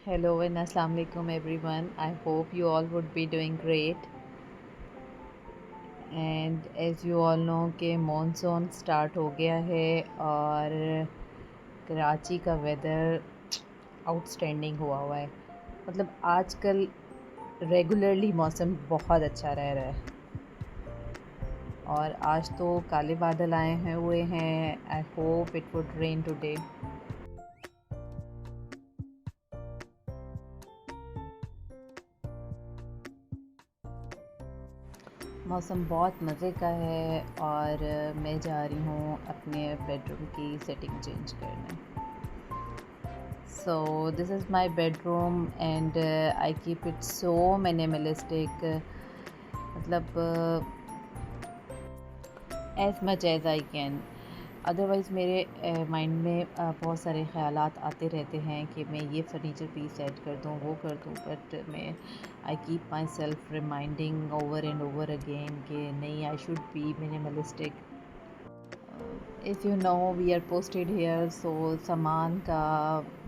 Hello and Assalamu alaikum everyone. I hope you all would be doing great. And as you all know कि monsoon start हो गया है और कराची का weather outstanding हुआ है। मतलब आजकल रेगुलरली मौसम बहुत अच्छा रह रहा है और आज तो काले बादल आए हुए हैं। I hope it would rain today. मौसम बहुत मज़े का है और मैं जा रही हूँ अपने बेडरूम की सेटिंग चेंज करने। So this is my bedroom and I keep it so minimalistic. मतलब as much as I can. Otherwise मेरे माइंड में बहुत सारे ख़यालात आते रहते हैं कि मैं ये फर्नीचर पीस ऐड कर दूँ, वो कर दूँ, बट मैं I keep myself reminding over and over again कि नहीं, I should be minimalistic. If you know we are posted here, so सामान का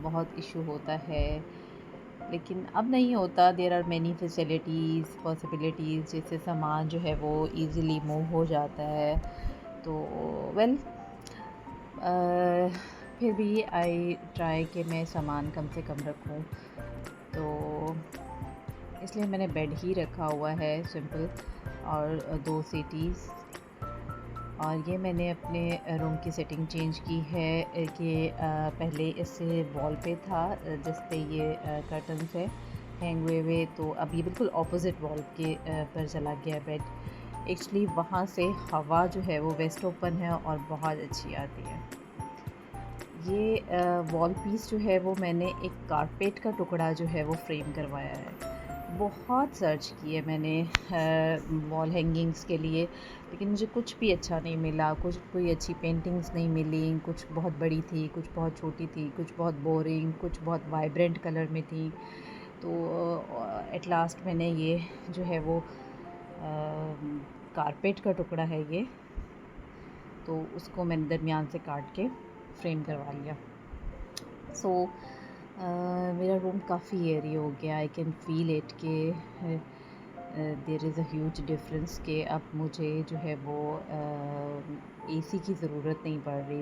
बहुत इशू होता है, लेकिन अब नहीं होता। There are many facilities possibilities जिससे सामान जो है वो इजीली मूव हो जाता है। तो वेल फिर भी आई ट्राई कि मैं सामान कम से कम रखूं, तो इसलिए मैंने बेड ही रखा हुआ है सिंपल, और दो सीटीज़। और ये मैंने अपने रूम की सेटिंग चेंज की है कि पहले इससे वॉल पे था जिस पे ये कर्टन्स है हैंग हुए, तो अब ये बिल्कुल ऑपोजिट वॉल के पर चला गया बेड। एक्चुअली वहाँ से हवा जो है वो वेस्ट ओपन है और बहुत अच्छी आती है। ये वॉल पीस जो है वो मैंने एक कारपेट का टुकड़ा जो है वो फ्रेम करवाया है। बहुत सर्च किए मैंने वॉल हैंगिंग्स के लिए, लेकिन मुझे कुछ भी अच्छा नहीं मिला। कोई अच्छी पेंटिंग्स नहीं मिली। कुछ बहुत बड़ी थी, कुछ बहुत छोटी थी, कुछ बहुत बोरिंग, कुछ बहुत वाइब्रेंट कलर में थी। तो एट लास्ट मैंने ये जो है वो कारपेट का टुकड़ा है ये, तो उसको मैंने दरमियान से काट के फ्रेम करवा लिया। सो मेरा रूम काफ़ी एयरी हो गया। आई कैन फील इट के there is a huge difference कि अब मुझे जो है वो एसी की ज़रूरत नहीं पड़ रही।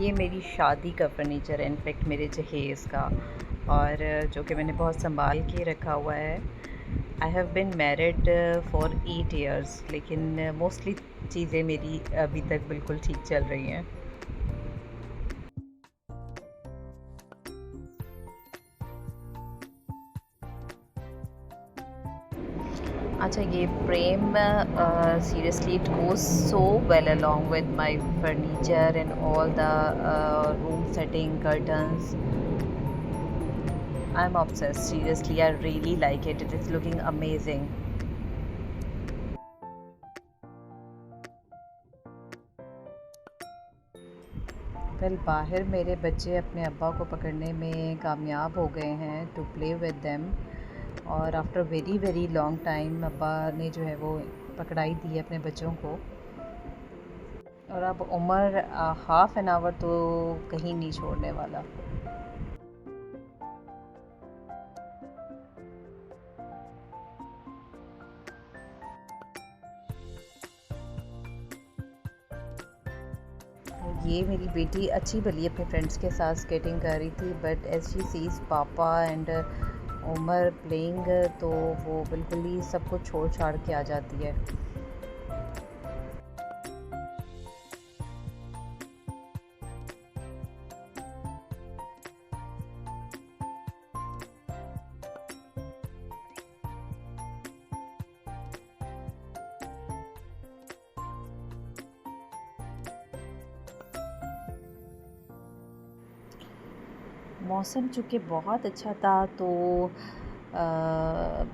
ये मेरी शादी का फर्नीचर है, इनफेक्ट मेरे जहेज़ का, और जो कि मैंने बहुत संभाल के रखा हुआ है। I have been married for 8 years, लेकिन मोस्टली चीज़ें मेरी अभी तक बिल्कुल ठीक चल रही हैं। अच्छा, ये frame seriously it goes so well along with my furniture and all the room setting curtains. I'm obsessed, seriously, I really like it. It is looking amazing. Well बाहर मेरे बच्चे अपने अब्बा को पकड़ने में कामयाब हो गए हैं टू प्ले विद देम, और after very very long time अब्बा ने जो है वो पकड़ाई दी है अपने बच्चों को। और अब उमर हाफ़ एन आवर तो कहीं नहीं छोड़ने वाला। ये मेरी बेटी अच्छी भली अपने फ्रेंड्स के साथ स्केटिंग कर रही थी, बट एज शी सीज पापा एंड उमर प्लेइंग, तो वो बिल्कुल ही सब कुछ छोड़ छाड़ के आ जाती है। मौसम चूँकि बहुत अच्छा था, तो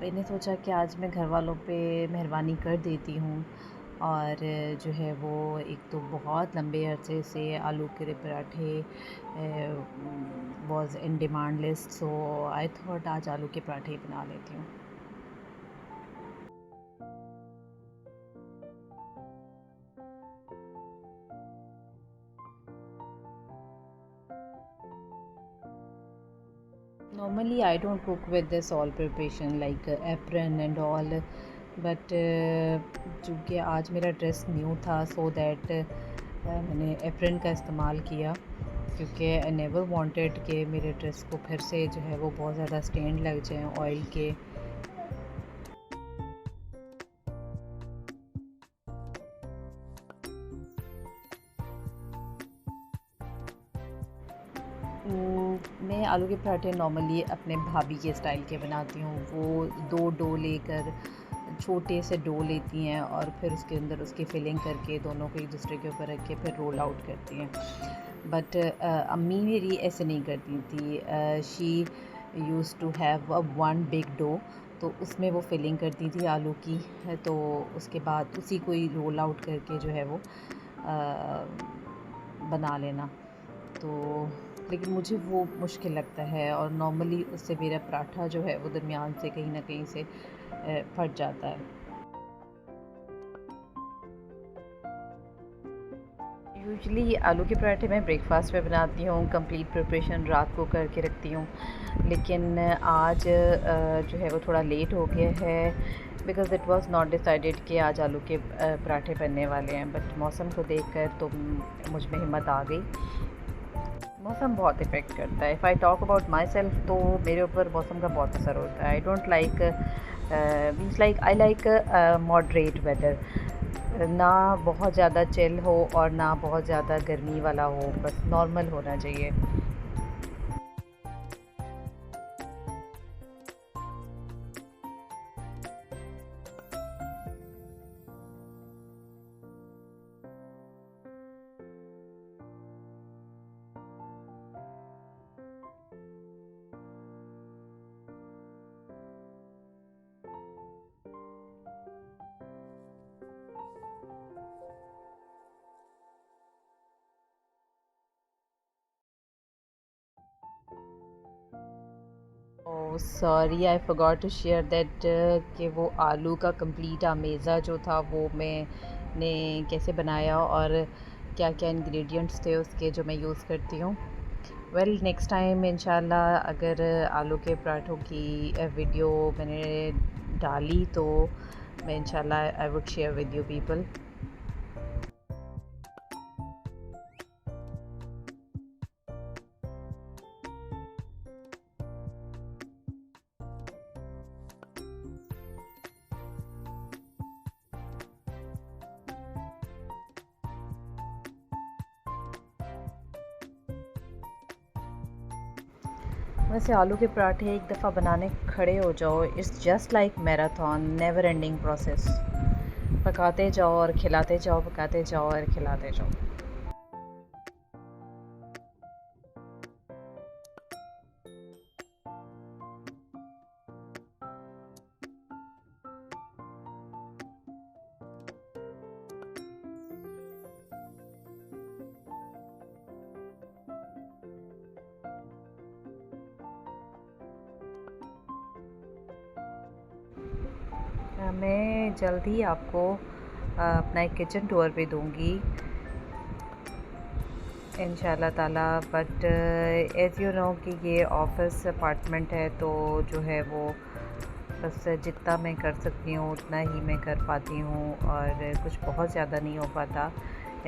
मैंने सोचा कि आज मैं घर वालों पे मेहरबानी कर देती हूँ, और जो है वो एक तो बहुत लंबे अरसे से आलू के पराठे was in demand list, so I thought आज आलू के पराठे ही बना लेती हूँ। Normally I don't cook with this all preparation like apron and all, but चूँकि आज मेरा ड्रेस न्यू था, सो दैट मैंने एप्रन का इस्तेमाल किया, क्योंकि आई नेवर वांटेड कि मेरे ड्रेस को फिर से जो है वो बहुत ज़्यादा स्टेन लग जाएं ऑयल के। मैं आलू के पराठे नॉर्मली अपने भाभी के स्टाइल के बनाती हूँ। वो 2 डो लेकर छोटे से डो लेती हैं और फिर उसके अंदर उसकी फिलिंग करके दोनों को एक दूसरे के ऊपर रख के फिर रोल आउट करती हैं। बट अम्मी मेरी ऐसे नहीं करती थी। She use to have one big dough, तो उसमें वो फिलिंग करती थी आलू की, तो उसके बाद उसी को ही रोल आउट करके जो है वो बना लेना। तो लेकिन मुझे वो मुश्किल लगता है और नॉर्मली उससे मेरा पराठा जो है वो दरमियान से कहीं ना कहीं से फट जाता है। यूजुअली आलू के पराठे मैं ब्रेकफास्ट में बनाती हूँ, कंप्लीट प्रिपरेशन रात को करके रखती हूँ। लेकिन आज जो है वो थोड़ा लेट हो गया है, because it was not decided कि आज आलू के पराठे बनने वाले हैं। बट मौसम को देखकर तो मुझ में हिम्मत आ गई। मौसम बहुत इफ़ेक्ट करता है। If I talk about myself, तो मेरे ऊपर मौसम का बहुत असर होता है। I don't like means like I like moderate weather, ना बहुत ज़्यादा चिल हो और ना बहुत ज़्यादा गर्मी वाला हो, बस नॉर्मल होना चाहिए। Oh sorry, I forgot to share that कि वो आलू का कंप्लीट अमेज़ा जो था वो मैंने कैसे बनाया और क्या क्या इंग्रेडिएंट्स थे उसके जो मैं यूज़ करती हूँ। वेल नेक्स्ट टाइम इंशाल्लाह अगर आलू के पराठों की वीडियो मैंने डाली तो मैं इंशाल्लाह I would share with you people. वैसे आलू के पराठे एक दफ़ा बनाने खड़े हो जाओ, it's just like marathon, never ending process. पकाते जाओ और खिलाते जाओ, पकाते जाओ और खिलाते जाओ। मैं जल्द ही आपको अपना एक किचन टूर भी दूंगी इंशाल्लाह ताला। बट एज़ यू नो कि ये ऑफिस अपार्टमेंट है, तो जो है वो बस जितना मैं कर सकती हूँ उतना ही मैं कर पाती हूँ, और कुछ बहुत ज़्यादा नहीं हो पाता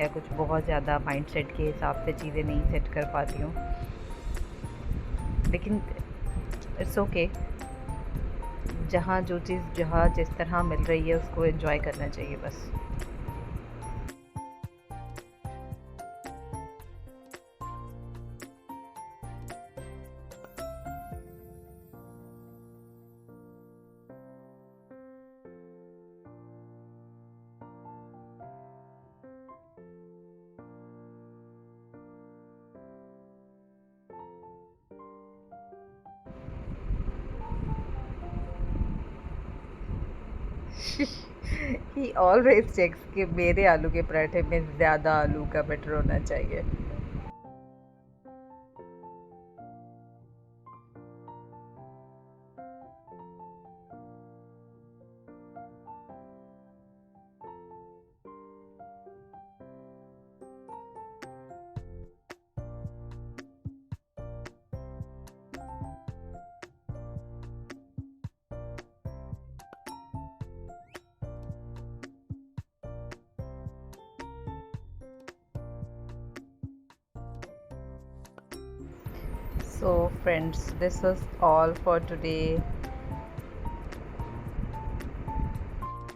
या कुछ बहुत ज़्यादा माइंडसेट के हिसाब से चीज़ें नहीं सेट कर पाती हूँ। लेकिन इट्स ओके, जहाँ जो चीज़ जहाँ जिस तरह मिल रही है उसको एंजॉय करना चाहिए बस। ही ऑलवेज चेक्स कि मेरे आलू के पराठे में ज़्यादा आलू का बटर होना चाहिए। So friends, this is all for today.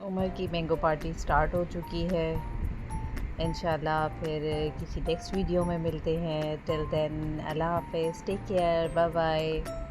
Umar की मैंगो पार्टी स्टार्ट हो चुकी है। इंशाल्लाह फिर किसी नेक्स्ट वीडियो में मिलते हैं। टिल देन अल्लाह हाफ़िज़, टेक केयर, बाय बाय।